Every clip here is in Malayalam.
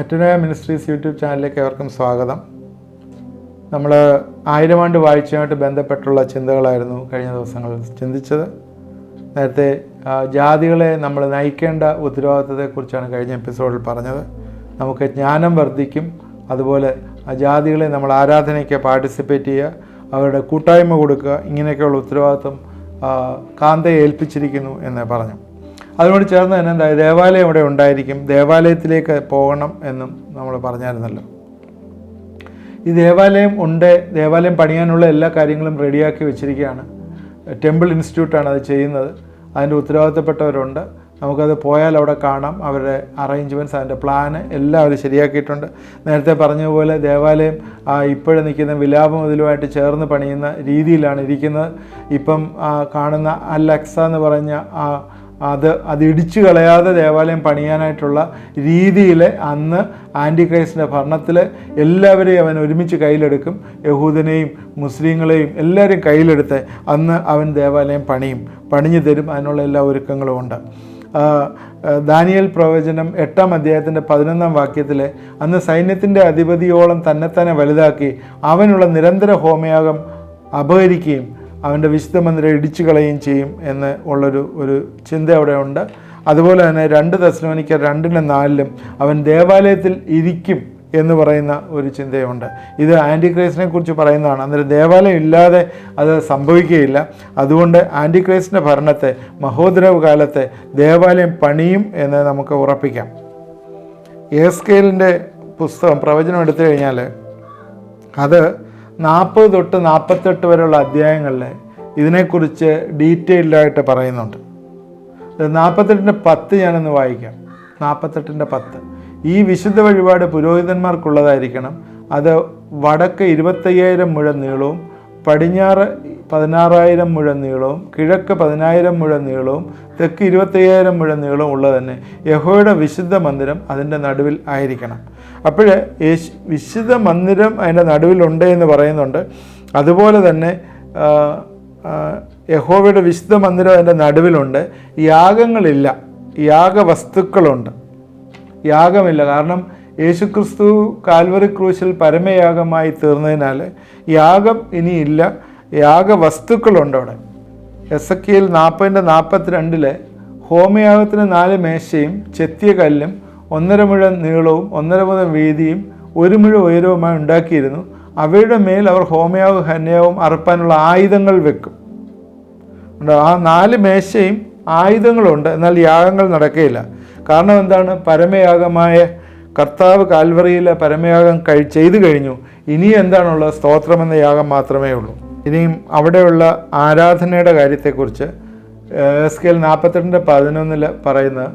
മെറ്റനോയ മിനിസ്ട്രീസ് യൂട്യൂബ് ചാനലിലേക്ക് ഏവർക്കും സ്വാഗതം. നമ്മൾ 1000 ആണ്ട് വാഴ്ചയുമായിട്ട് ബന്ധപ്പെട്ടുള്ള ചിന്തകളായിരുന്നു കഴിഞ്ഞ ദിവസങ്ങളിൽ ചിന്തിച്ചത്. നേരത്തെ ജാതികളെ നമ്മൾ നയിക്കേണ്ട ഉത്തരവാദിത്വത്തെക്കുറിച്ചാണ് കഴിഞ്ഞ എപ്പിസോഡിൽ പറഞ്ഞത്. നമുക്ക് ജ്ഞാനം വർദ്ധിക്കും, അതുപോലെ ജാതികളെ നമ്മൾ ആരാധനയ്ക്ക് പാർട്ടിസിപ്പേറ്റ് ചെയ്യുക, അവരുടെ കൂട്ടായ്മ കൊടുക്കുക, ഇങ്ങനെയൊക്കെയുള്ള ഉത്തരവാദിത്വം കാന്തയെ ഏൽപ്പിച്ചിരിക്കുന്നു എന്ന് പറഞ്ഞു. അതിനോട് ചേർന്ന് തന്നെ എന്താ, ദേവാലയം ഇവിടെ ഉണ്ടായിരിക്കും, ദേവാലയത്തിലേക്ക് പോകണം എന്നും നമ്മൾ പറഞ്ഞായിരുന്നല്ലോ. ഈ ദേവാലയം ഉണ്ട്, ദേവാലയം പണിയാനുള്ള എല്ലാ കാര്യങ്ങളും റെഡിയാക്കി വെച്ചിരിക്കുകയാണ്. ടെമ്പിൾ ഇൻസ്റ്റിറ്റ്യൂട്ടാണ് അത് ചെയ്യുന്നത്. അതിൻ്റെ ഉത്തരവാദിത്തപ്പെട്ടവരുണ്ട്. നമുക്കത് പോയാൽ അവിടെ കാണാം. അവരുടെ അറേഞ്ച്മെൻറ്റ്സ്, അതിൻ്റെ പ്ലാന് എല്ലാം അവർ ശരിയാക്കിയിട്ടുണ്ട്. നേരത്തെ പറഞ്ഞതുപോലെ ദേവാലയം ഇപ്പോഴും നിൽക്കുന്ന വിലാപമുതലുമായിട്ട് ചേർന്ന് പണിയുന്ന രീതിയിലാണ് ഇരിക്കുന്നത്. ഇപ്പം കാണുന്ന അൽ-അക്സ എന്ന് പറഞ്ഞ അത് ഇടിച്ചു കളയാതെ ദേവാലയം പണിയാനായിട്ടുള്ള രീതിയിൽ അന്ന് ആൻറ്റി ക്രൈസ്റ്റിൻ്റെ ഭരണത്തിൽ എല്ലാവരെയും അവൻ ഒരുമിച്ച് കയ്യിലെടുക്കും. യഹൂദനെയും മുസ്ലിങ്ങളെയും എല്ലാവരെയും കയ്യിലെടുത്ത് അന്ന് അവൻ ദേവാലയം പണിഞ്ഞു തരും. അതിനുള്ള എല്ലാ ഒരുക്കങ്ങളും ഉണ്ട്. ദാനിയേൽ പ്രവചനം 8-ാം അധ്യായത്തിൻ്റെ 11-ാം വാക്യത്തിൽ അന്ന് സൈന്യത്തിൻ്റെ അധിപതിയോളം തന്നെത്താനെ വലുതാക്കി അവനുള്ള നിരന്തര ഹോമയാഗം അപഹരിക്കുകയും അവൻ്റെ വിശുദ്ധ മന്ദിരം ഇടിച്ചു കളയുകയും ചെയ്യും എന്ന് ഉള്ളൊരു ചിന്ത അവിടെ ഉണ്ട്. അതുപോലെ തന്നെ 2 തെസ്സലോനിക്കർ 2:4 അവൻ ദേവാലയത്തിൽ ഇരിക്കും എന്ന് പറയുന്ന ഒരു ചിന്തയുണ്ട്. ഇത് ആൻറ്റി ക്രൈസ്റ്റിനെ കുറിച്ച് പറയുന്നതാണ്. അന്നേരം ദേവാലയം ഇല്ലാതെ അത് സംഭവിക്കുകയില്ല. അതുകൊണ്ട് ആൻറ്റി ക്രൈസ്റ്റിൻ്റെ ഭരണത്തെ, മഹോദരവ് കാലത്തെ ദേവാലയം പണിയും എന്ന് നമുക്ക് ഉറപ്പിക്കാം. യെഹെസ്കേലിൻ്റെ പുസ്തകം പ്രവചനം എടുത്തു കഴിഞ്ഞാൽ അത് 40 തൊട്ട് 48 വരെയുള്ള അധ്യായങ്ങളിൽ ഇതിനെക്കുറിച്ച് ഡീറ്റെയിൽഡായിട്ട് പറയുന്നുണ്ട്. 48:10 ഞാനൊന്ന് വായിക്കാം. 48:10 ഈ വിശുദ്ധ വഴിപാട് പുരോഹിതന്മാർക്കുള്ളതായിരിക്കണം. അത് വടക്ക് 25,000 മുഴം നീളവും, പടിഞ്ഞാറ് 16,000 മുഴം നീളവും, കിഴക്ക് 10,000 മുഴം നീളവും, തെക്ക് 25,000 മുഴം നീളവും ഉള്ളത് തന്നെ യഹോവയുടെ വിശുദ്ധ മന്ദിരം അതിൻ്റെ നടുവിൽ ആയിരിക്കണം. അപ്പോൾ വിശുദ്ധ മന്ദിരം അതിൻ്റെ നടുവിലുണ്ട് എന്ന് പറയുന്നുണ്ട്. അതുപോലെ തന്നെ യഹോവയുടെ വിശുദ്ധ മന്ദിരം അതിൻ്റെ നടുവിലുണ്ട്. യാഗങ്ങളില്ല, യാഗവസ്തുക്കളുണ്ട്, യാഗമില്ല. കാരണം യേശുക്രിസ്തു കാൽവറി ക്രൂശിൽ പരമയാഗമായി തീർന്നതിനാൽ യാഗം ഇനിയില്ല, യാഗവസ്തുക്കളുണ്ട് അവിടെ. എസെക്കിയേൽ 40:42 ഹോമയാഗത്തിന് 4 മേശയും ചെത്തിയ കല്ലും 1.5 മുഴം നീളവും 1.5 മുഴം വീതിയും 1 മുഴം ഉയരവുമായി ഉണ്ടാക്കിയിരുന്നു. അവയുടെ മേൽ അവർ ഹോമയാവും ഹന്യാവും അറുപ്പാനുള്ള ആയുധങ്ങൾ വെക്കും. ആ 4 മേശയും ആയുധങ്ങളുണ്ട്, എന്നാൽ യാഗങ്ങൾ നടക്കുകയില്ല. കാരണം എന്താണ്? പരമയാഗമായ കർത്താവ് കാൽവറിയിലെ പരമയാഗം ചെയ്തു കഴിഞ്ഞു. ഇനി എന്താണുള്ളത്? സ്തോത്രമെന്ന യാഗം മാത്രമേ ഉള്ളൂ. ഇനിയും അവിടെയുള്ള ആരാധനയുടെ കാര്യത്തെക്കുറിച്ച് യെഹെസ്കേൽ 48:11 പറയുന്നത്,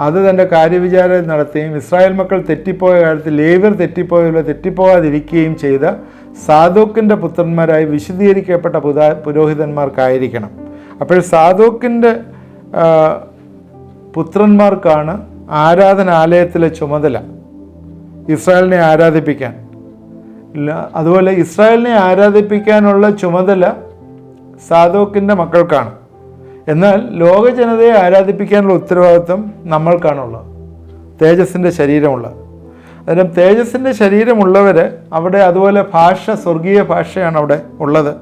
അത് തൻ്റെ കാര്യവിചാരം നടത്തുകയും ഇസ്രായേൽ മക്കൾ തെറ്റിപ്പോയ കാലത്ത് ലേവ്യർ തെറ്റിപ്പോകാതിരിക്കുകയും ചെയ്ത സാദോക്കിൻ്റെ പുത്രന്മാരായി വിശുദ്ധീകരിക്കപ്പെട്ട പുരോഹിതന്മാർക്കായിരിക്കണം. അപ്പോൾ സാദോക്കിൻ്റെ പുത്രന്മാർക്കാണ് ആരാധനാലയത്തിലെ ചുമതല, ഇസ്രായേലിനെ ആരാധിപ്പിക്കാൻ. അതുപോലെ ഇസ്രായേലിനെ ആരാധിപ്പിക്കാനുള്ള ചുമതല സാദോക്കിൻ്റെ മക്കൾക്കാണ്. എന്നാൽ ലോക ജനതയെ ആരാധിപ്പിക്കാനുള്ള ഉത്തരവാദിത്വം നമ്മൾക്കാണുള്ളത്, തേജസ്സിൻ്റെ ശരീരമുള്ളത്. അന്നേരം തേജസ്സിൻ്റെ ശരീരമുള്ളവർ അവിടെ, അതുപോലെ ഭാഷ, സ്വർഗീയ ഭാഷയാണ് അവിടെ ഉള്ളത്.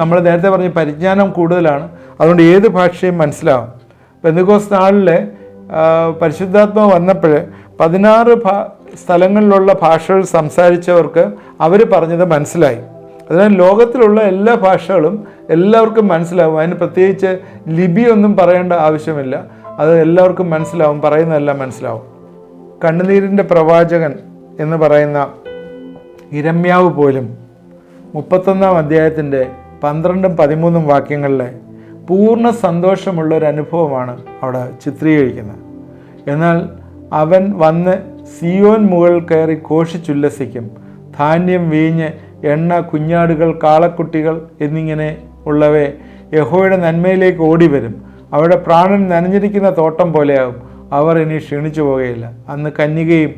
നമ്മൾ നേരത്തെ പറഞ്ഞ പരിജ്ഞാനം കൂടുതലാണ്, അതുകൊണ്ട് ഏത് ഭാഷയും മനസ്സിലാവും. പെന്തക്കോസ്ത് നാളിൽ പരിശുദ്ധാത്മാവ് വന്നപ്പോൾ 16 സ്ഥലങ്ങളിലുള്ള ഭാഷകൾ സംസാരിച്ചവർക്ക് അവർ പറഞ്ഞത് മനസ്സിലായി. അതിനാൽ ലോകത്തിലുള്ള എല്ലാ ഭാഷകളും എല്ലാവർക്കും മനസ്സിലാവും. അതിന് പ്രത്യേകിച്ച് ലിപിയൊന്നും പറയേണ്ട ആവശ്യമില്ല, അത് എല്ലാവർക്കും മനസ്സിലാവും, പറയുന്നതെല്ലാം മനസ്സിലാവും. കണ്ണുനീരിൻ്റെ പ്രവാചകൻ എന്ന് പറയുന്ന ഇരമ്യാവ് പോലും 31-ാം അധ്യായത്തിൻ്റെ 12-13 വാക്യങ്ങളിലെ പൂർണ്ണ സന്തോഷമുള്ളൊരനുഭവമാണ് അവിടെ ചിത്രീകരിക്കുന്നത്. എന്നാൽ അവൻ വന്ന് സിയോൻ മുകളിൽ കയറി ഘോഷിച്ചുല്ലസിക്കും. ധാന്യം, വീഞ്ഞ്, എണ്ണ, കുഞ്ഞാടുകൾ, കാളക്കുട്ടികൾ എന്നിങ്ങനെ ഉള്ളവയെ യഹോവയുടെ നന്മയിലേക്ക് ഓടിവരും. അവിടെ പ്രാണൻ നനഞ്ഞിരിക്കുന്ന തോട്ടം പോലെയാകും. അവർ ഇനി ക്ഷീണിച്ചു പോകുകയില്ല. അന്ന് കന്യകയും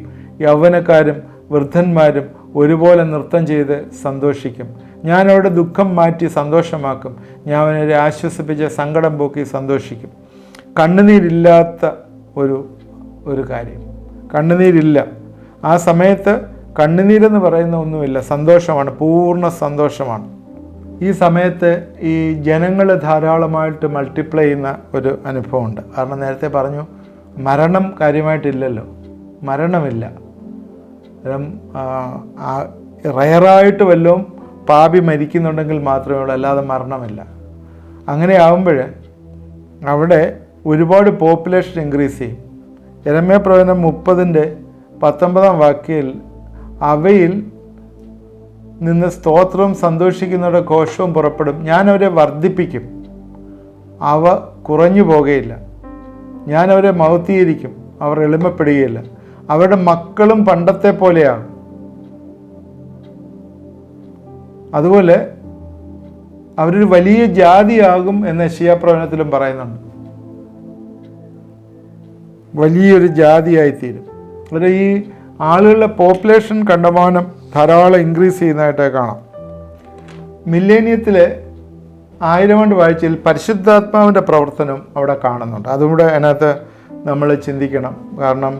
യൗവനക്കാരും വൃദ്ധന്മാരും ഒരുപോലെ നൃത്തം ചെയ്ത് സന്തോഷിക്കും. ഞാൻ അവരുടെ ദുഃഖം മാറ്റി സന്തോഷമാക്കും. ഞാൻ അവരെ ആശ്വസിപ്പിച്ച് സങ്കടം പോക്കി സന്തോഷിക്കും. കണ്ണുനീരില്ലാത്ത ഒരു കാര്യം, കണ്ണുനീരില്ല. ആ സമയത്ത് കണ്ണുനീരെന്ന് പറയുന്ന ഒന്നുമില്ല, സന്തോഷമാണ്, പൂർണ്ണ സന്തോഷമാണ്. ഈ സമയത്ത് ഈ ജനങ്ങൾ ധാരാളമായിട്ട് മൾട്ടിപ്ലൈ ചെയ്യുന്ന ഒരു അനുഭവമുണ്ട്. കാരണം നേരത്തെ പറഞ്ഞു മരണം കാര്യമായിട്ടില്ലല്ലോ, മരണമില്ല. റയറായിട്ട് വല്ലതും പാപി മരിക്കുന്നുണ്ടെങ്കിൽ മാത്രമേ ഉള്ളൂ, അല്ലാതെ മരണമില്ല. അങ്ങനെ ആകുമ്പോൾ അവിടെ ഒരുപാട് പോപ്പുലേഷൻ ഇൻക്രീസ് ചെയ്യും. യെരമ്യാ പ്രവചനം 30:19 അവയിൽ നിന്ന് സ്തോത്രവും സന്തോഷിക്കുന്നവരുടെ ഘോഷവും പുറപ്പെടും. ഞാൻ അവരെ വർദ്ധിപ്പിക്കും, അവ കുറഞ്ഞു പോകുകയില്ല. ഞാൻ അവരെ മഹത്വീകരിക്കും, അവർ എളിമപ്പെടുകയില്ല. അവരുടെ മക്കളും പണ്ടത്തെ പോലെയാകും. അതുപോലെ അവരൊരു വലിയ ജാതിയാകും എന്ന് യെശയ്യാ പ്രവചനത്തിലും പറയുന്നുണ്ട്. വലിയൊരു ജാതിയായിത്തീരും. അവർ ഈ ആളുകളുടെ പോപ്പുലേഷൻ കണ്ടമാനം ധാരാളം ഇൻക്രീസ് ചെയ്യുന്നതായിട്ട് കാണാം. മില്ലേനിയത്തിലെ 1000 ആണ്ട് വാഴ്ചയിൽ പരിശുദ്ധാത്മാവിൻ്റെ പ്രവർത്തനം അവിടെ കാണുന്നുണ്ട്. അതുകൂടെ അതിനകത്ത് നമ്മൾ ചിന്തിക്കണം. കാരണം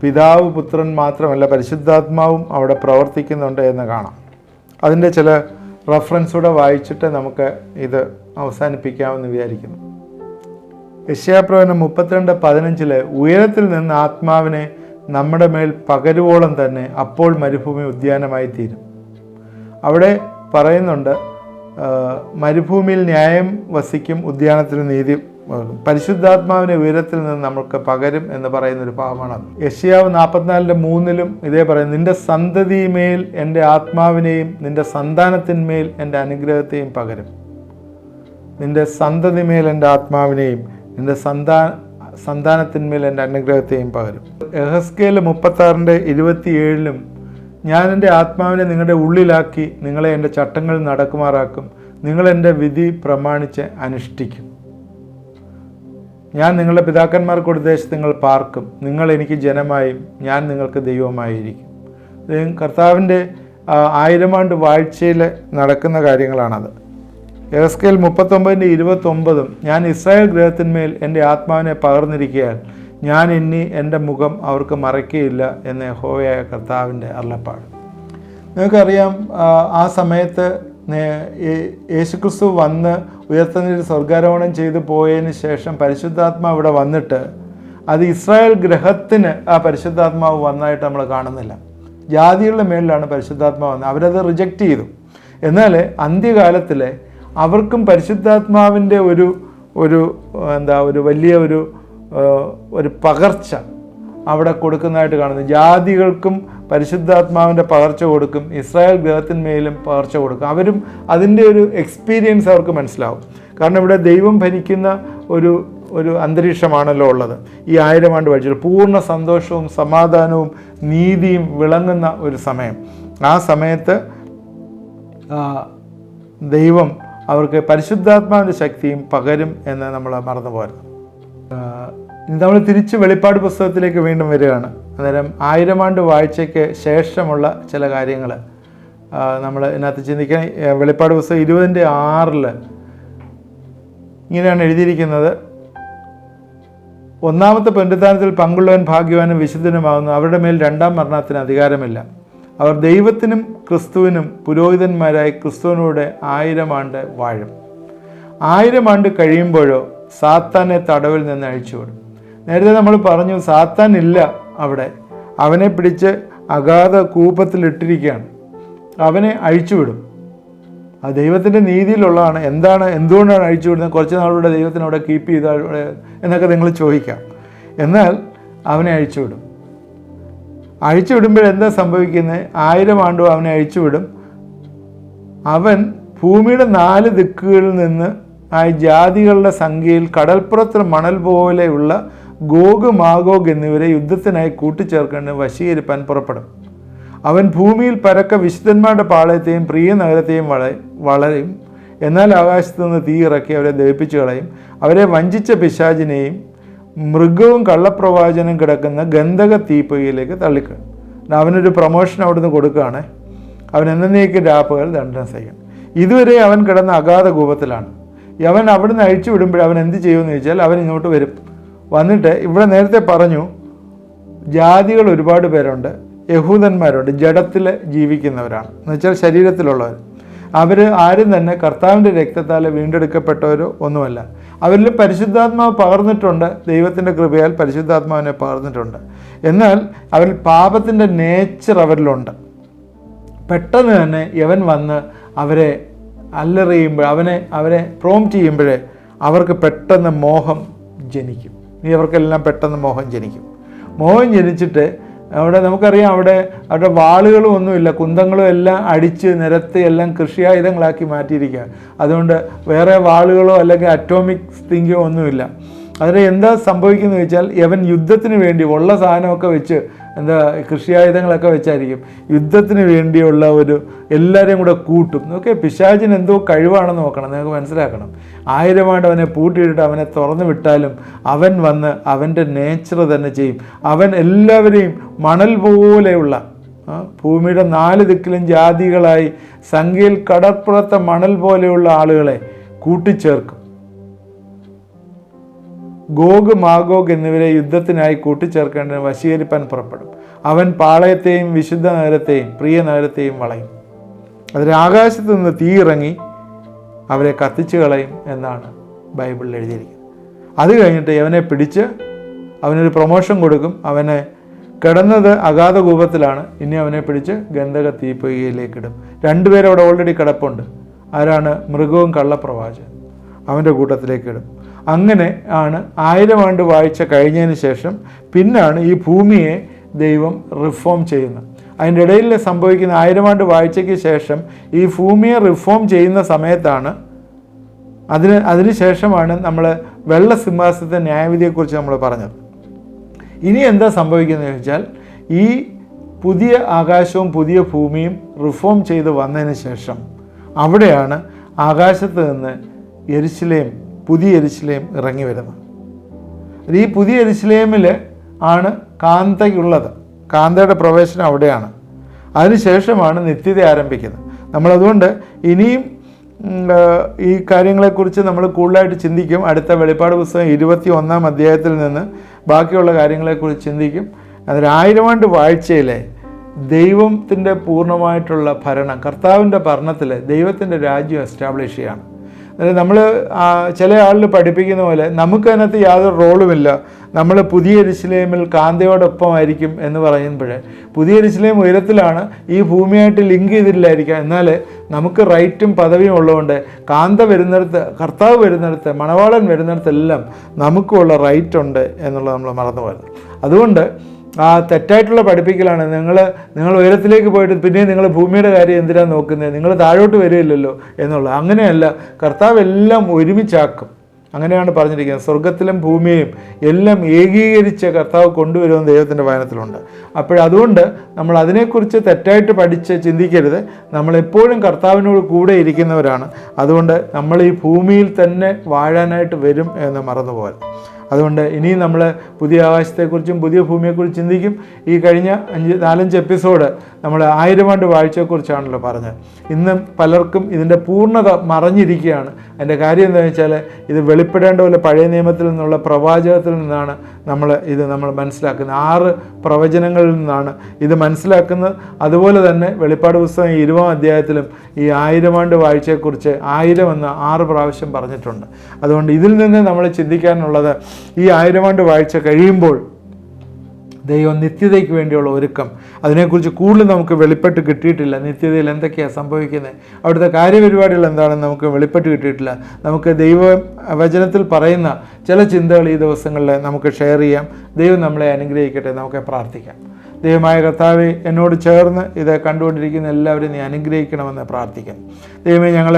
പിതാവ് പുത്രൻ മാത്രമല്ല, പരിശുദ്ധാത്മാവും അവിടെ പ്രവർത്തിക്കുന്നുണ്ട് എന്ന് കാണാം. അതിൻ്റെ ചില റെഫറൻസൂടെ വായിച്ചിട്ട് നമുക്ക് ഇത് അവസാനിപ്പിക്കാമെന്ന് വിചാരിക്കുന്നു. യെശയ്യാ പ്രവചനം 32:15 ഉയരത്തിൽ നിന്ന് ആത്മാവിനെ നമ്മുടെ മേൽ പകരുവോളം തന്നെ അപ്പോൾ മരുഭൂമി ഉദ്യാനമായി തീരും. അവിടെ പറയുന്നുണ്ട് മരുഭൂമിയിൽ ന്യായം വസിക്കും, ഉദ്യാനത്തിൽ നീതി. പരിശുദ്ധാത്മാവിനെ ഉയരത്തിൽ നിന്ന് നമുക്ക് പകരും എന്ന് പറയുന്നൊരു ഭാവമാണത്. യെശയ്യാവ് 44:3 ഇതേ പറയും, നിന്റെ സന്തതിമേൽ എൻ്റെ ആത്മാവിനെയും നിന്റെ സന്താനത്തിന്മേൽ എൻ്റെ അനുഗ്രഹത്തെയും പകരും. നിന്റെ സന്തതിമേൽ എൻ്റെ ആത്മാവിനെയും നിന്റെ സന്താനത്തിന്മേൽ എൻ്റെ അനുഗ്രഹത്തെയും പകരും. യെഹെസ്കേൽ 36:27 ഞാൻ എൻ്റെ ആത്മാവിനെ നിങ്ങളുടെ ഉള്ളിലാക്കി നിങ്ങളെ എൻ്റെ ചട്ടങ്ങൾ നടക്കുമാറാക്കും, നിങ്ങളെൻ്റെ വിധി പ്രമാണിച്ച് അനുഷ്ഠിക്കും. ഞാൻ നിങ്ങളുടെ പിതാക്കന്മാർക്ക് കൊടുത്ത ദേശത്ത് നിങ്ങൾ പാർക്കും, നിങ്ങൾ എനിക്ക് ജനമായും ഞാൻ നിങ്ങൾക്ക് ദൈവമായിരിക്കും. കർത്താവിൻ്റെ 1000 ആണ്ട് വാഴ്ചയിൽ നടക്കുന്ന കാര്യങ്ങളാണത്. യെഹെസ്കേൽ 39:29 ഞാൻ ഇസ്രായേൽ ഗൃഹത്തിന്മേൽ എൻ്റെ ആത്മാവിനെ പകർന്നിരിക്കയാൽ ഞാൻ ഇനി എൻ്റെ മുഖം അവർക്ക് മറയ്ക്കുകയില്ല എന്ന് യഹോവയായ കർത്താവിൻ്റെ അരുളപ്പാട്. നിങ്ങൾക്കറിയാം, ആ സമയത്ത് യേശുക്രിസ്തു വന്ന് ഉയർത്തെഴുന്നേറ്റ് സ്വർഗാരോഹണം ചെയ്തു പോയതിന് ശേഷം പരിശുദ്ധാത്മാവ് ഇവിടെ വന്നിട്ട് അത് ഇസ്രായേൽ ഗൃഹത്തിന് ആ പരിശുദ്ധാത്മാവ് വന്നതായിട്ട് നമ്മൾ കാണുന്നില്ല. ജാതികളുടെ മേലിലാണ് പരിശുദ്ധാത്മാവ് വന്നത്. അവരത് റിജക്റ്റ് ചെയ്തു. എന്നാൽ അന്ത്യകാലത്തിൽ അവർക്കും പരിശുദ്ധാത്മാവിൻ്റെ ഒരു വലിയ ഒരു പകർച്ച അവിടെ കൊടുക്കുന്നതായിട്ട് കാണുന്നു. ജാതികൾക്കും പരിശുദ്ധാത്മാവിൻ്റെ പകർച്ച കൊടുക്കും, ഇസ്രായേൽ ഗൃഹത്തിന്മേലും പകർച്ച കൊടുക്കും. അവരും അതിൻ്റെ ഒരു എക്സ്പീരിയൻസ് അവർക്ക് മനസ്സിലാവും. കാരണം ഇവിടെ ദൈവം ഭരിക്കുന്ന ഒരു അന്തരീക്ഷമാണല്ലോ ഉള്ളത്. ഈ 1000 ആണ്ട് വാഴ്ചയിൽ പൂർണ്ണ സന്തോഷവും സമാധാനവും നീതിയും വിളങ്ങുന്ന ഒരു സമയം. ആ സമയത്ത് ദൈവം അവർക്ക് പരിശുദ്ധാത്മാവിൻ്റെ ശക്തിയും പകരും എന്ന് നമ്മൾ മറന്നു പോരുന്നു. നമ്മൾ തിരിച്ച് വെളിപ്പാട് പുസ്തകത്തിലേക്ക് വീണ്ടും വരികയാണ്. അന്നേരം 1000 ആണ്ട് വാഴ്ചയ്ക്ക് ശേഷമുള്ള ചില കാര്യങ്ങൾ നമ്മൾ ഇതിനകത്ത് ചിന്തിക്കാൻ. വെളിപ്പാട് പുസ്തകം 20:6 ഇങ്ങനെയാണ് എഴുതിയിരിക്കുന്നത്, ഒന്നാമത്തെ പുനരുത്ഥാനത്തിൽ പങ്കുള്ളവൻ ഭാഗ്യവാനും വിശുദ്ധനുമാകുന്നു, അവരുടെ മേൽ രണ്ടാം മരണത്തിന് അധികാരമില്ല. അവർ ദൈവത്തിനും ക്രിസ്തുവിനും പുരോഹിതന്മാരായി ക്രിസ്തുവിനൂടെ 1000 ആണ്ട് വാഴും. 1000 ആണ്ട് കഴിയുമ്പോഴോ സാത്താനെ തടവിൽ നിന്ന് അഴിച്ചുവിടും. നേരത്തെ നമ്മൾ പറഞ്ഞു, സാത്താൻ ഇല്ല അവിടെ, അവനെ പിടിച്ച് അഗാധ കൂപത്തിലിട്ടിരിക്കുകയാണ്. അവനെ അഴിച്ചുവിടും. അത് ദൈവത്തിൻ്റെ നീതിയിലുള്ളതാണ്. എന്തുകൊണ്ടാണ് അഴിച്ചുവിടുന്നത്? കുറച്ച് നാളുകൂടെ ദൈവത്തിന് അവിടെ കീപ്പ് ചെയ്ത എന്നൊക്കെ നിങ്ങൾ ചോദിക്കാം. എന്നാൽ അവനെ അഴിച്ചുവിടും. അഴിച്ചുവിടുമ്പോൾ എന്താ സംഭവിക്കുന്നത്? 1000 ആണ്ടും അവനെ അഴിച്ചുവിടും. അവൻ ഭൂമിയുടെ 4 ദിക്കുകളിൽ നിന്ന് ആ ജാതികളുടെ സംഖ്യയിൽ കടൽപ്പുറത്ത് മണൽ പോലെയുള്ള ഗോഗ് മാഗോഗ് എന്നിവരെ യുദ്ധത്തിനായി കൂട്ടിച്ചേർക്കേണ്ട വശീകരിപ്പാൻ പുറപ്പെടും. അവൻ ഭൂമിയിൽ പരക്കെ വിശുദ്ധന്മാരുടെ പാളയത്തെയും പ്രിയ നഗരത്തെയും വളരും. എന്നാൽ ആകാശത്തു നിന്ന് തീ ഇറക്കി അവരെ ദഹിപ്പിച്ചു കളയും. അവരെ വഞ്ചിച്ച പിശാചിനെയും മൃഗവും കള്ളപ്രവാചനം കിടക്കുന്ന ഗന്ധക തീപ്പൊയ്യിലേക്ക് തള്ളിക്കളയും. അവനൊരു പ്രൊമോഷൻ അവിടുന്ന് കൊടുക്കുകയാണ്. അവൻ എന്നേക്കും രാപ്പകൽ ദണ്ഡനം സഹിക്കും. ഇതുവരെ അവൻ കിടന്ന അഗാധ കൂപത്തിലാണ്. അവൻ അവിടുന്ന് അഴിച്ചു വിടുമ്പോൾ അവൻ എന്ത് ചെയ്യുമെന്ന് ചോദിച്ചാൽ അവൻ ഇങ്ങോട്ട് വരും. വന്നിട്ട് ഇവിടെ നേരത്തെ പറഞ്ഞു ജാതികൾ ഒരുപാട് പേരുണ്ട്. യഹൂദന്മാരുണ്ട്, ജഡത്തിൽ ജീവിക്കുന്നവരാണ്, എന്നുവെച്ചാൽ ശരീരത്തിലുള്ളവർ. അവർ ആരും തന്നെ കർത്താവിൻ്റെ രക്തത്താൽ വീണ്ടെടുക്കപ്പെട്ടവരോ ഒന്നുമല്ല. അവരിൽ പരിശുദ്ധാത്മാവ് പകർന്നിട്ടുണ്ട്, ദൈവത്തിൻ്റെ കൃപയാൽ പരിശുദ്ധാത്മാവിനെ പകർന്നിട്ടുണ്ട്. എന്നാൽ അവരിൽ പാപത്തിൻ്റെ നേച്ചർ അവരിലുണ്ട്. പെട്ടെന്ന് തന്നെ യവൻ വന്ന് അവരെ അല്ലറിയുമ്പോൾ, അവരെ പ്രോംപ്റ്റ് ചെയ്യുമ്പോഴേ അവർക്ക് പെട്ടെന്ന് മോഹം ജനിക്കും. അവർക്കെല്ലാം പെട്ടെന്ന് മോഹം ജനിക്കും. മോഹം ജനിച്ചിട്ട് അവിടെ നമുക്കറിയാം, അവരുടെ വാളുകളും ഒന്നുമില്ല, കുന്തങ്ങളും എല്ലാം അടിച്ച് നിരത്തി എല്ലാം കൃഷിയായുധങ്ങളാക്കി മാറ്റിയിരിക്കുക. അതുകൊണ്ട് വേറെ വാളുകളോ അല്ലെങ്കിൽ അറ്റോമിക് തിങ്കോ ഒന്നുമില്ല. അതിന് എന്താ സംഭവിക്കുന്നത് വെച്ചാൽ, യവൻ യുദ്ധത്തിന് വേണ്ടി ഉള്ള സാധനമൊക്കെ വെച്ച്, കൃഷിയായുധങ്ങളൊക്കെ വെച്ചായിരിക്കും യുദ്ധത്തിന് വേണ്ടിയുള്ള എല്ലാവരെയും കൂടെ കൂട്ടും. നോക്കെ പിശാചിന് എന്തോ കഴിവാണെന്ന് നോക്കണം, നിങ്ങൾക്ക് മനസ്സിലാക്കണം. 1000 ആണ്ട് അവനെ പൂട്ടിയിട്ടിട്ട് അവനെ തുറന്നു വിട്ടാലും അവൻ വന്ന് അവൻ്റെ നേച്ചർ തന്നെ ചെയ്യും. അവൻ എല്ലാവരെയും മണൽ പോലെയുള്ള ഭൂമിയുടെ 4 ദിക്കിലും ജാതികളായി സംഖ്യയിൽ കടപ്പുറത്തെ മണൽ പോലെയുള്ള ആളുകളെ കൂട്ടിച്ചേർക്കും. ഗോഗ് മാഗോഗ് എന്നിവരെ യുദ്ധത്തിനായി കൂട്ടിച്ചേർക്കേണ്ടതിന് വശീകരിപ്പാൻ പുറപ്പെടും. അവൻ പാളയത്തെയും വിശുദ്ധ നഗരത്തെയും പ്രിയ നഗരത്തെയും വളയും. അതിന് ആകാശത്ത് നിന്ന് തീ ഇറങ്ങി അവരെ കത്തിച്ചു കളയും എന്നാണ് ബൈബിളിൽ എഴുതിയിരിക്കുന്നത്. അത് കഴിഞ്ഞിട്ട് അവനെ പിടിച്ച് അവനൊരു പ്രൊമോഷൻ കൊടുക്കും. അവനെ കിടന്നത് അഗാധ കൂപത്തിലാണ്, ഇനി അവനെ പിടിച്ച് ഗന്ധക തീപ്പൊയ്കയിലേക്കിടും. 2 പേര് അവിടെ ഓൾറെഡി കിടപ്പുണ്ട്. ആരാണ്? മൃഗവും കള്ളപ്രവാചകൻ. അവൻ്റെ കൂട്ടത്തിലേക്കിടും. അങ്ങനെ ആണ് 1000 ആണ്ട് വാഴ്ച കഴിഞ്ഞതിന് ശേഷം പിന്നാണ് ഈ ഭൂമിയെ ദൈവം റിഫോം ചെയ്യുന്നത്. അതിൻ്റെ ഇടയിൽ സംഭവിക്കുന്ന 1000 ആണ്ട് വാഴ്ചയ്ക്ക് ശേഷം ഈ ഭൂമിയെ റിഫോം ചെയ്യുന്ന സമയത്താണ്, അതിനുശേഷമാണ് നമ്മൾ വെള്ള സിംഹാസനത്തെ ന്യായവിധിയെക്കുറിച്ച് നമ്മൾ പറഞ്ഞത്. ഇനി എന്താ സംഭവിക്കുന്നത് വെച്ചാൽ, ഈ പുതിയ ആകാശവും പുതിയ ഭൂമിയും റിഫോം ചെയ്ത് വന്നതിന് ശേഷം അവിടെയാണ് ആകാശത്ത് നിന്ന് പുതിയ യെരുശലേം ഇറങ്ങി വരുന്നത്. ഈ പുതിയ യെരുശലേമിൽ ആണ് കാന്തയുള്ളത്. കാന്തയുടെ പ്രവേശനം അവിടെയാണ്. അതിനുശേഷമാണ് നിത്യത ആരംഭിക്കുന്നത്. നമ്മളതുകൊണ്ട് ഇനിയും ഈ കാര്യങ്ങളെക്കുറിച്ച് നമ്മൾ കൂടുതലായിട്ട് ചിന്തിക്കും. അടുത്ത വെളിപ്പാട് പുസ്തകം 21-ാം അധ്യായത്തിൽ നിന്ന് ബാക്കിയുള്ള കാര്യങ്ങളെക്കുറിച്ച് ചിന്തിക്കും. അതിൽ 1000 ആണ്ട് വാഴ്ചയിലെ ദൈവത്തിൻ്റെ പൂർണ്ണമായിട്ടുള്ള ഭരണം, കർത്താവിൻ്റെ ഭരണത്തിൽ ദൈവത്തിൻ്റെ രാജ്യം എസ്റ്റാബ്ലിഷ് ചെയ്യാണ്. നമ്മൾ ചില ആളിൽ പഠിപ്പിക്കുന്ന പോലെ നമുക്കതിനകത്ത് യാതൊരു റോളുമില്ല, നമ്മൾ പുതിയ യെരുശലേമിൽ കാന്തയോടൊപ്പമായിരിക്കും എന്ന് പറയുമ്പോൾ, പുതിയ യെരുശലേം ഉയരത്തിലാണ്, ഈ ഭൂമിയായിട്ട് ലിങ്ക് ചെയ്തിട്ടില്ലായിരിക്കാം. എന്നാൽ നമുക്ക് റൈറ്റും പദവിയും ഉള്ളതുകൊണ്ട് കാന്ത വരുന്നിടത്ത്, കർത്താവ് വരുന്നിടത്ത്, മണവാളൻ വരുന്നിടത്തെല്ലാം നമുക്കുള്ള റൈറ്റ് ഉണ്ട് എന്നുള്ളത് നമ്മൾ മറന്നു പോയത്. അതുകൊണ്ട് തെറ്റായിട്ടുള്ള പഠിപ്പിക്കലാണ്. നിങ്ങൾ ഉയരത്തിലേക്ക് പോയിട്ട് പിന്നെ നിങ്ങൾ ഭൂമിയുടെ കാര്യം എന്തിനാണ് നോക്കുന്നത്, നിങ്ങൾ താഴോട്ട് വരില്ലല്ലോ എന്നുള്ളത്. അങ്ങനെയല്ല, കർത്താവ് എല്ലാം ഒരുമിച്ചാക്കും. അങ്ങനെയാണ് പറഞ്ഞിരിക്കുന്നത്. സ്വർഗത്തിലും ഭൂമിയും എല്ലാം ഏകീകരിച്ച് കർത്താവ് കൊണ്ടുവരുമെന്ന് ദൈവത്തിൻ്റെ വചനത്തിലുണ്ട്. അതുകൊണ്ട് നമ്മൾ അതിനെക്കുറിച്ച് തെറ്റായിട്ട് പഠിച്ച് ചിന്തിക്കരുത്. നമ്മളെപ്പോഴും കർത്താവിനോട് കൂടെ ഇരിക്കുന്നവരാണ്. അതുകൊണ്ട് നമ്മൾ ഈ ഭൂമിയിൽ തന്നെ വാഴാനായിട്ട് വരും എന്ന് മറന്നുപോകരുത്. അതുകൊണ്ട് ഇനിയും നമ്മൾ പുതിയ ആകാശത്തെക്കുറിച്ചും പുതിയ ഭൂമിയെക്കുറിച്ച് ചിന്തിക്കും. ഈ കഴിഞ്ഞ 4-5 എപ്പിസോഡ് നമ്മൾ 1000 ആണ്ട് വാഴ്ചയെക്കുറിച്ചാണല്ലോ പറഞ്ഞത്. ഇന്നും പലർക്കും ഇതിൻ്റെ പൂർണ്ണത മറഞ്ഞിരിക്കുകയാണ്. അതിൻ്റെ കാര്യം എന്താണെന്ന് വെച്ചാൽ, ഇത് വെളിപ്പെടേണ്ട പോലെ പഴയ നിയമത്തിൽ നിന്നുള്ള പ്രവാചകത്തിൽ നിന്നാണ് നമ്മൾ മനസ്സിലാക്കുന്നത്. 6 പ്രവചനങ്ങളിൽ നിന്നാണ് ഇത് മനസ്സിലാക്കുന്നത്. അതുപോലെ തന്നെ വെളിപ്പാട് പുസ്തകം 20-ാം അധ്യായത്തിലും ഈ 1000 ആണ്ട് വാഴ്ചയെക്കുറിച്ച് 1000 എന്ന് 6 പ്രാവശ്യം പറഞ്ഞിട്ടുണ്ട്. അതുകൊണ്ട് ഇതിൽ നിന്ന് നമ്മൾ ചിന്തിക്കാനുള്ളത്, ഈ 1000 ആണ്ട് വാഴ്ച കഴിയുമ്പോൾ ദൈവം നിത്യതയ്ക്ക് വേണ്ടിയുള്ള ഒരുക്കം, അതിനെക്കുറിച്ച് കൂടുതൽ നമുക്ക് വെളിപ്പെട്ട് കിട്ടിയിട്ടില്ല. നിത്യതയിൽ എന്തൊക്കെയാണ് സംഭവിക്കുന്നത്, അവിടുത്തെ കാര്യപരിപാടികൾ എന്താണെന്ന് നമുക്ക് വെളിപ്പെട്ട് കിട്ടിയിട്ടില്ല. നമുക്ക് ദൈവവചനത്തിൽ പറയുന്ന ചില ചിന്തകൾ ഈ ദിവസങ്ങളിൽ നമുക്ക് ഷെയർ ചെയ്യാം. ദൈവം നമ്മളെ അനുഗ്രഹിക്കട്ടെ. നമുക്ക് പ്രാർത്ഥിക്കാം. ദൈവമായ കർത്താവേ, എന്നോട് ചേർന്ന് ഇത് കണ്ടുകൊണ്ടിരിക്കുന്ന എല്ലാവരും നീ അനുഗ്രഹിക്കണമെന്ന് പ്രാർത്ഥിക്കുന്നു. ദൈവമേ, ഞങ്ങൾ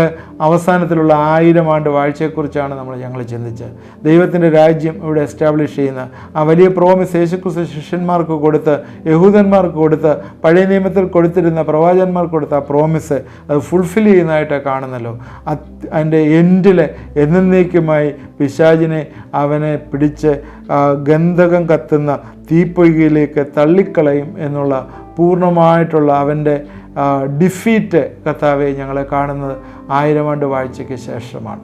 അവസാനത്തിലുള്ള 1000 ആണ്ട് വാഴ്ചയെക്കുറിച്ചാണ് ഞങ്ങൾ ചിന്തിച്ചത്. ദൈവത്തിൻ്റെ രാജ്യം ഇവിടെ എസ്റ്റാബ്ലിഷ് ചെയ്യുന്ന ആ വലിയ പ്രോമിസ് യേശുക്രിസ്തു ശിഷ്യന്മാർക്ക് കൊടുത്ത്, യഹൂദന്മാർക്ക് കൊടുത്ത്, പഴയ നിയമത്തിൽ കൊടുത്തിരുന്ന പ്രവാചകന്മാർക്ക് കൊടുത്ത ആ പ്രോമിസ് അത് ഫുൾഫിൽ ചെയ്യുന്നതായിട്ട് കാണുന്നല്ലോ. അതിൻ്റെ എൻഡിൽ എന്നേക്കുമായി പിശാചിനെ അവനെ പിടിച്ച് ഗന്ധകം കത്തുന്ന തീപ്പൊയ്കയിലേക്ക് തള്ളിക്കളയും എന്നുള്ള പൂർണ്ണമായിട്ടുള്ള അവൻ്റെ ഡിഫീറ്റ് കർത്താവെ ഞങ്ങളെ കാണുന്നത് 1000 ആണ്ട് വാഴ്ചയ്ക്ക് ശേഷമാണ്.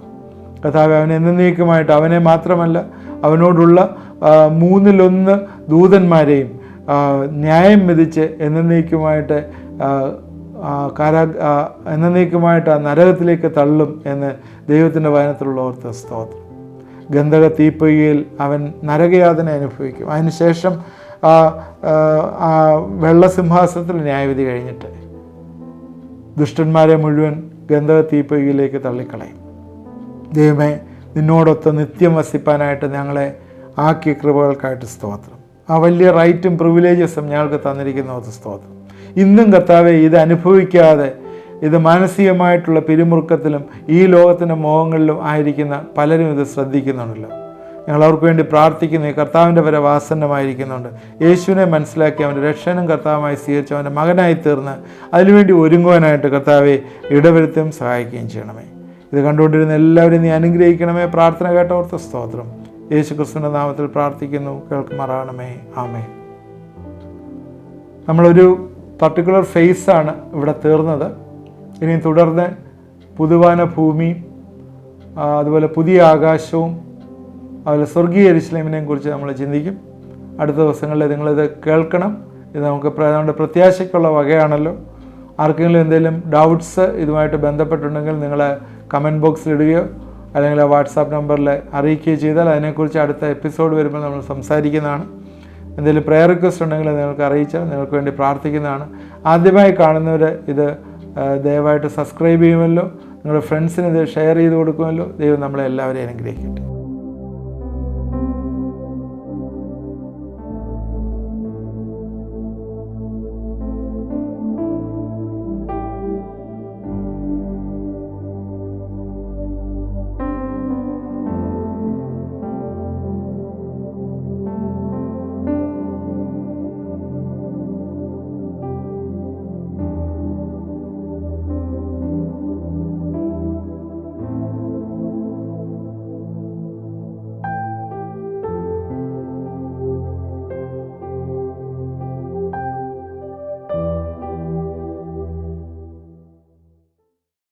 കർത്താവെ, അവനെ എന്നേക്കുമായിട്ട്, അവനെ മാത്രമല്ല അവനോടുള്ള 3-1 ദൂതന്മാരെയും ന്യായം വിധിച്ച് എന്നേക്കുമായിട്ട് എന്നേക്കുമായിട്ട് ആ നരകത്തിലേക്ക് തള്ളും എന്ന് ദൈവത്തിൻ്റെ വചനത്തിലുള്ള ഓർത്ത സ്തോത്രം. ഗന്ധക തീപ്പൊയ്കയിൽ അവൻ നരകയാതന അനുഭവിക്കും. അതിനുശേഷം വെള്ളസിംഹാസനത്തിൽ ന്യായവിധി കഴിഞ്ഞിട്ട് ദുഷ്ടന്മാരെ മുഴുവൻ ഗന്ധക തീപ്പൊയ്കയിലേക്ക് തള്ളിക്കളയും. ദൈവമേ, നിന്നോടൊത്ത് നിത്യം വസിപ്പാനായിട്ട് ഞങ്ങളെ ആക്കിയ കൃപകൾക്കായിട്ട് സ്തോത്രം. ആ വലിയ റൈറ്റും പ്രിവിലേജസും ഞങ്ങൾക്ക് തന്നിരിക്കുന്ന സ്തോത്രം. ഇന്നും കർത്താവെ, ഇത് അനുഭവിക്കാതെ ഇത് മാനസികമായിട്ടുള്ള പിരിമുറുക്കത്തിലും ഈ ലോകത്തിൻ്റെ മോഹങ്ങളിലും ആയിരിക്കുന്ന പലരും ഇത് ശ്രദ്ധിക്കുന്നുണ്ടല്ലോ. ഞങ്ങൾ അവർക്ക് വേണ്ടി പ്രാർത്ഥിക്കുന്നു. ഈ കർത്താവിൻ്റെ വരെ വാസന്നമായിരിക്കുന്നുണ്ട്. യേശുവിനെ മനസ്സിലാക്കി അവൻ്റെ രക്ഷകനും കർത്താവുമായി സ്വീകരിച്ച് അവൻ്റെ മകനായി തീർന്ന് അതിനുവേണ്ടി ഒരുങ്ങുവാനായിട്ട് കർത്താവെ ഇടവരുത്തുകയും സഹായിക്കുകയും ചെയ്യണമേ. ഇത് കണ്ടുകൊണ്ടിരുന്ന എല്ലാവരും നീ അനുഗ്രഹിക്കണമേ. പ്രാർത്ഥന കേട്ടോർത്ത് സ്തോത്രം. യേശു ക്രിസ്തുവിൻ്റെ നാമത്തിൽ പ്രാർത്ഥിക്കുന്നു, കേൾക്കുമാറാകണമേ. ആമേൻ. നമ്മളൊരു പർട്ടിക്കുലർ ഫേസാണ് ഇവിടെ തീർന്നത്. ഇനി തുടർന്ന് പുതുവാന ഭൂമിയും അതുപോലെ പുതിയ ആകാശവും അതുപോലെ സ്വർഗീയ യെരൂശലേമിനെയും കുറിച്ച് നമ്മൾ ചിന്തിക്കും. അടുത്ത ദിവസങ്ങളിൽ നിങ്ങളിത് കേൾക്കണം. ഇത് നമുക്ക് നമ്മുടെ പ്രത്യാശയ്ക്കുള്ള വകയാണല്ലോ. ആർക്കെങ്കിലും എന്തെങ്കിലും ഡൗട്ട്സ് ഇതുമായിട്ട് ബന്ധപ്പെട്ടുണ്ടെങ്കിൽ നിങ്ങൾ കമൻറ്റ് ബോക്സിൽ ഇടുകയോ അല്ലെങ്കിൽ വാട്സാപ്പ് നമ്പറിൽ അറിയിക്കുകയോ ചെയ്താൽ അതിനെക്കുറിച്ച് അടുത്ത എപ്പിസോഡ് വരുമ്പോൾ നമ്മൾ സംസാരിക്കുന്നതാണ്. എന്തെങ്കിലും പ്രയർ റിക്വസ്റ്റ് ഉണ്ടെങ്കിൽ നിങ്ങൾക്ക് അറിയിച്ചാൽ നിങ്ങൾക്ക് വേണ്ടി പ്രാർത്ഥിക്കുന്നതാണ്. ആദ്യമായി കാണുന്നവർ ഇത് ദയവായിട്ട് സബ്സ്ക്രൈബ് ചെയ്യുമല്ലോ. നിങ്ങളുടെ ഫ്രണ്ട്സിന് ഇത് ഷെയർ ചെയ്ത് കൊടുക്കുമല്ലോ. ദൈവം നമ്മളെ എല്ലാവരെയും അനുഗ്രഹിക്കട്ടെ.